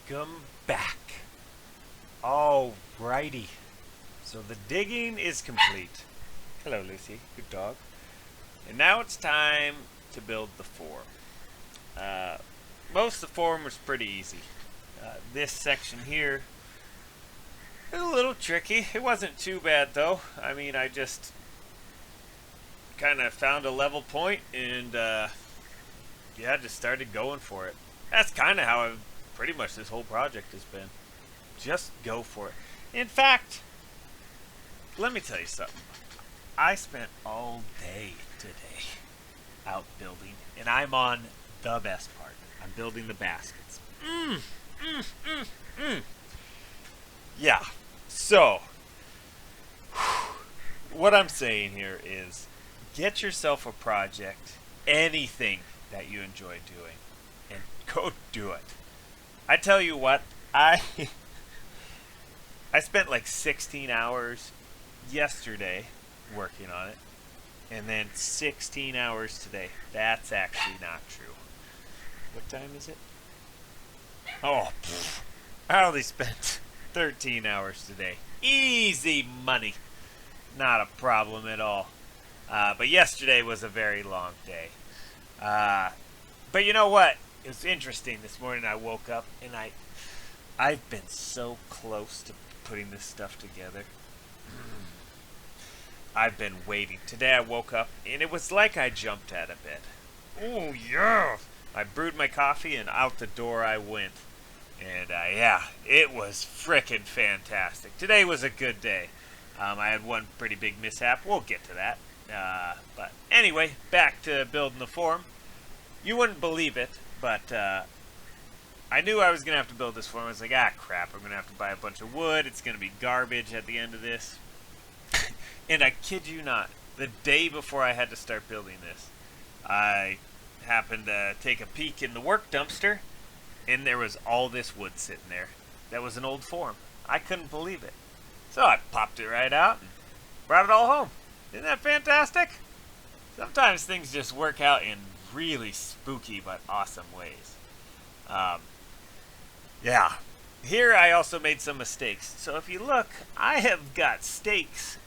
Welcome back. Alrighty. So the digging is complete. Hello, Lucy. Good dog. And now it's time to build the form. Most of the form was pretty easy. This section here is a little tricky. It wasn't too bad though. I mean, I just kind of found a level point and just started going for it. That's kind of how pretty much this whole project has been. Just go for it. In fact, let me tell you something. I spent all day today out building, and I'm on the best part. I'm building the baskets. Yeah. So, what I'm saying here is get yourself a project, anything that you enjoy doing, and go do it. I tell you what, I spent like 16 hours yesterday working on it, and then 16 hours today. That's actually not true. What time is it? Oh, I only spent 13 hours today. Easy money. Not a problem at all. But yesterday was a very long day. But you know what? It was interesting. This morning I woke up and I've been so close to putting this stuff together. I've been waiting. Today I woke up and it was like I jumped at a bit. Oh yeah! I brewed my coffee and out the door I went. And it was frickin' fantastic. Today was a good day. I had one pretty big mishap. We'll get to that. But anyway, back to building the form. You wouldn't believe it, but I knew I was going to have to build this form. I was like, crap, I'm going to have to buy a bunch of wood. It's going to be garbage at the end of this. And I kid you not, the day before I had to start building this, I happened to take a peek in the work dumpster, and there was all this wood sitting there. That was an old form. I couldn't believe it. So I popped it right out and brought it all home. Isn't that fantastic? Sometimes things just work out in really spooky but awesome ways. Here I also made some mistakes. So if you look, I have got stakes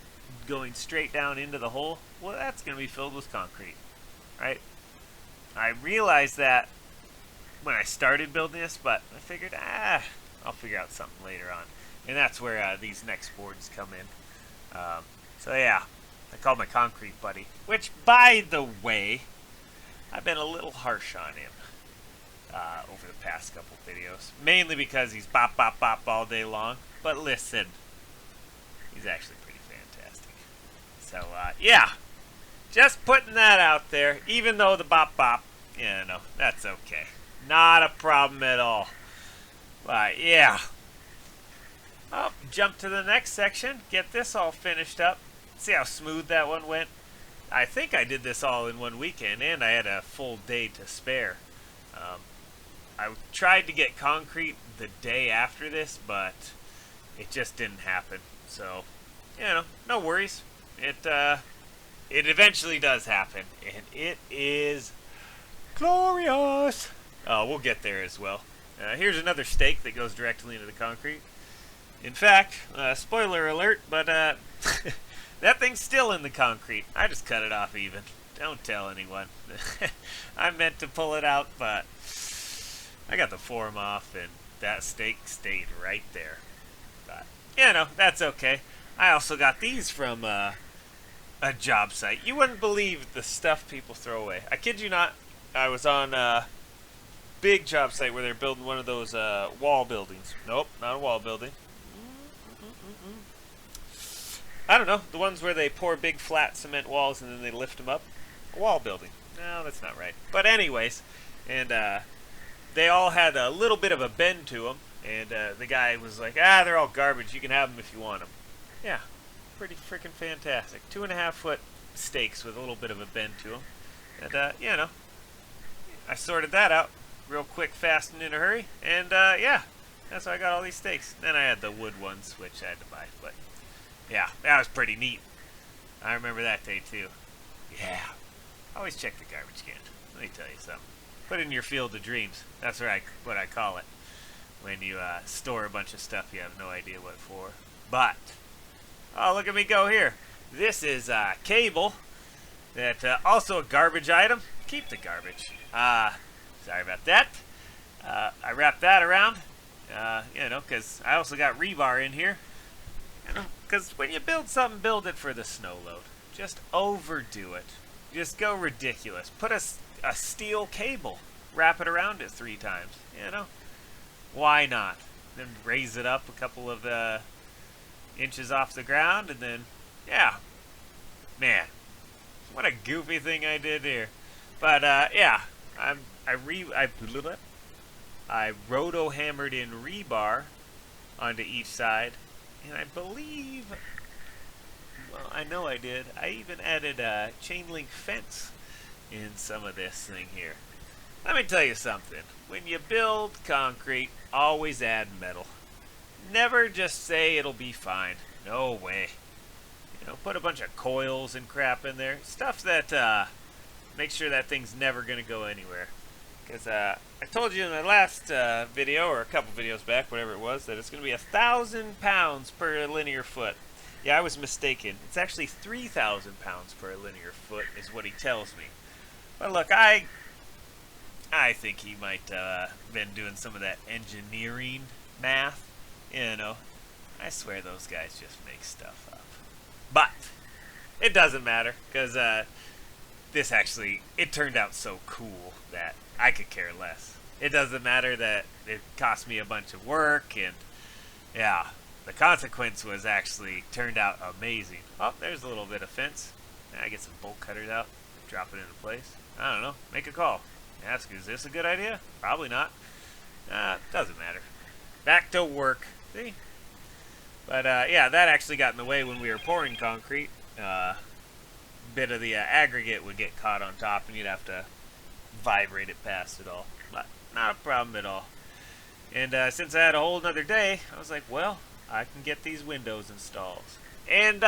going straight down into the hole. Well, that's going to be filled with concrete, right? I realized that when I started building this, but I figured, I'll figure out something later on. And that's where these next boards come in. I called my concrete buddy, which, by the way, I've been a little harsh on him over the past couple videos. Mainly because he's bop, bop, bop all day long. But listen, he's actually pretty fantastic. So, just putting that out there. Even though the bop, bop, that's okay. Not a problem at all. But, I'll jump to the next section. Get this all finished up. See how smooth that one went? I think I did this all in one weekend, and I had a full day to spare. I tried to get concrete the day after this, but it just didn't happen. So, no worries. It eventually does happen, and it is glorious. We'll get there as well. Here's another stake that goes directly into the concrete. In fact, spoiler alert, but that thing's still in the concrete. I just cut it off even. Don't tell anyone. I meant to pull it out, but I got the form off, and that stake stayed right there. But, that's okay. I also got these from a job site. You wouldn't believe the stuff people throw away. I kid you not. I was on a big job site where they're building one of those wall buildings. Nope, not a wall building. I don't know, the ones where they pour big flat cement walls and then they lift them up. A wall building. No, that's not right. But anyways, and they all had a little bit of a bend to them, and the guy was like, they're all garbage, you can have them if you want them. Yeah, pretty freaking fantastic. 2.5 foot stakes with a little bit of a bend to them. And, I sorted that out real quick, fast, and in a hurry, and that's how I got all these stakes. Then I had the wood ones, which I had to buy, but that was pretty neat. I remember that day too. Yeah, always check the garbage can. Let me tell you something. Put it in your field of dreams. That's what I call it. when you store a bunch of stuff you have no idea what for. But, oh, look at me go here. This is cable. That also a garbage item. Keep the garbage. Sorry about that. I wrapped that around. Because I also got rebar in here. Because when you build something, build it for the snow load. Just overdo it. Just go ridiculous. Put a steel cable. Wrap it around it 3 times. Why not? Then raise it up a couple of inches off the ground, and then, yeah. Man, what a goofy thing I did here. But yeah, I roto-hammered in rebar onto each side, and I believe, well, I know I did. I even added a chain link fence in some of this thing here. Let me tell you something. When you build concrete, always add metal. Never just say it'll be fine. No way. Put a bunch of coils and crap in there. Stuff that make sure that thing's never going to go anywhere. Because I told you in the last video, or a couple videos back, whatever it was, that it's going to be 1,000 pounds per linear foot. Yeah, I was mistaken. It's actually 3,000 pounds per linear foot is what he tells me. But look, I think he might been doing some of that engineering math. I swear those guys just make stuff up. But it doesn't matter, because this actually, it turned out so cool that I could care less. It doesn't matter that it cost me a bunch of work, and yeah, the consequence was actually turned out amazing. Oh, there's a little bit of fence. I get some bolt cutters out, drop it into place. I don't know, make a call. Ask, is this a good idea? Probably not. Doesn't matter. Back to work. See? But yeah, that actually got in the way when we were pouring concrete. Bit of the aggregate would get caught on top, and you'd have to vibrate it past it all. But not a problem at all. And since I had a whole nother day, I was like, well, I can get these windows installed. And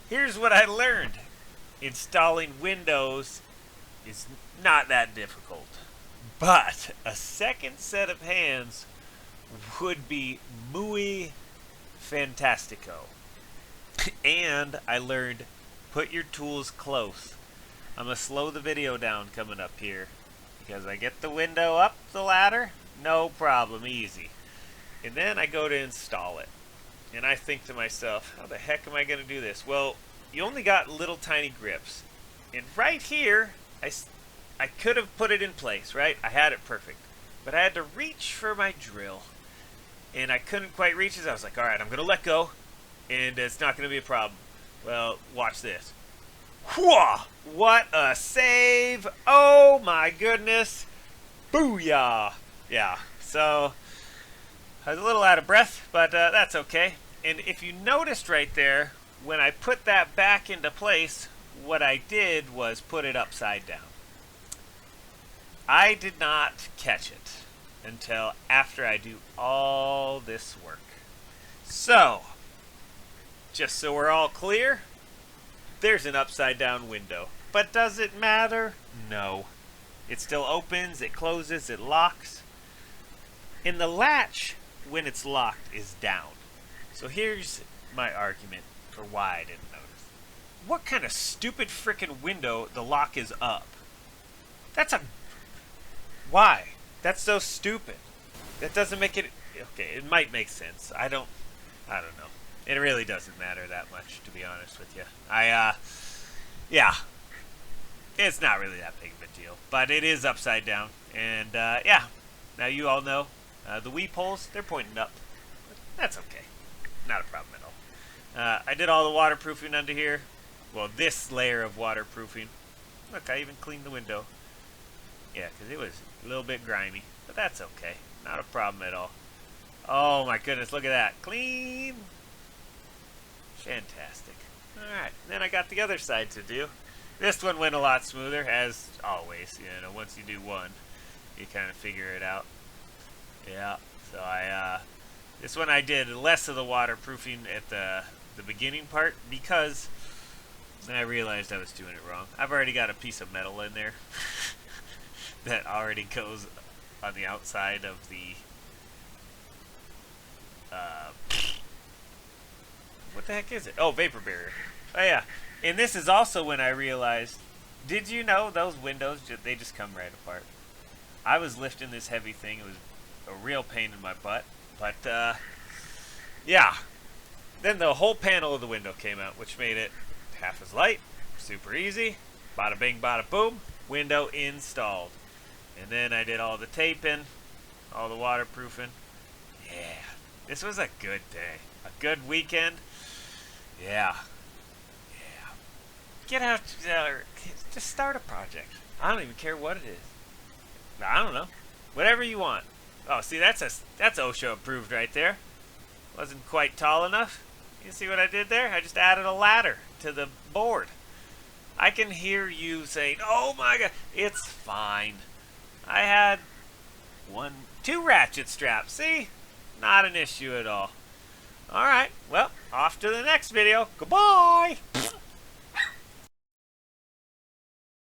here's what I learned. Installing windows is not that difficult. But a second set of hands would be muy fantastico. And I learned, put your tools close. I'm going to slow the video down coming up here, because I get the window up the ladder, no problem, easy. And then I go to install it. And I think to myself, how the heck am I going to do this? Well, you only got little tiny grips. And right here, I could have put it in place, right? I had it perfect. But I had to reach for my drill. And I couldn't quite reach it. I was like, all right, I'm going to let go. And it's not going to be a problem. Well, watch this. Whoa! What a save! Oh my goodness! Booyah! Yeah, so I was a little out of breath, but that's okay. And if you noticed right there, when I put that back into place, what I did was put it upside down. I did not catch it until after I do all this work. So, just so we're all clear, there's an upside down window. But does it matter? No. It still opens, it closes, it locks. And the latch, when it's locked, is down. So here's my argument for why I didn't notice. What kind of stupid frickin' window the lock is up? That's a... Why? That's so stupid. That doesn't make it... Okay, it might make sense. I don't know. It really doesn't matter that much, to be honest with you. Yeah. It's not really that big of a deal. But it is upside down. And, yeah. Now you all know. The weep holes, they're pointing up. But that's okay. Not a problem at all. I did all the waterproofing under here. Well, this layer of waterproofing. Look, I even cleaned the window. Yeah, because it was a little bit grimy. But that's okay. Not a problem at all. Oh my goodness, look at that. Clean. Fantastic. Alright, then I got the other side to do. This one went a lot smoother, as always. You know, once you do one, you kind of figure it out. Yeah, so this one I did less of the waterproofing at the beginning part, because then I realized I was doing it wrong. I've already got a piece of metal in there that already goes on the outside of the what the heck is it? Oh, vapor barrier. Oh yeah. And this is also when I realized, did you know those windows, they just come right apart? I was lifting this heavy thing. It was a real pain in my butt. But, yeah. Then the whole panel of the window came out, which made it half as light, super easy. Bada bing, bada boom. Window installed. And then I did all the taping, all the waterproofing. Yeah. This was a good day. A good weekend. Yeah. Yeah. Get out, just start a project. I don't even care what it is. I don't know. Whatever you want. Oh, see, that's OSHA approved right there. Wasn't quite tall enough. You see what I did there? I just added a ladder to the board. I can hear you saying, "Oh my God, it's fine." I had 2 ratchet straps. See? Not an issue at all. All right. Well, off to the next video. Goodbye.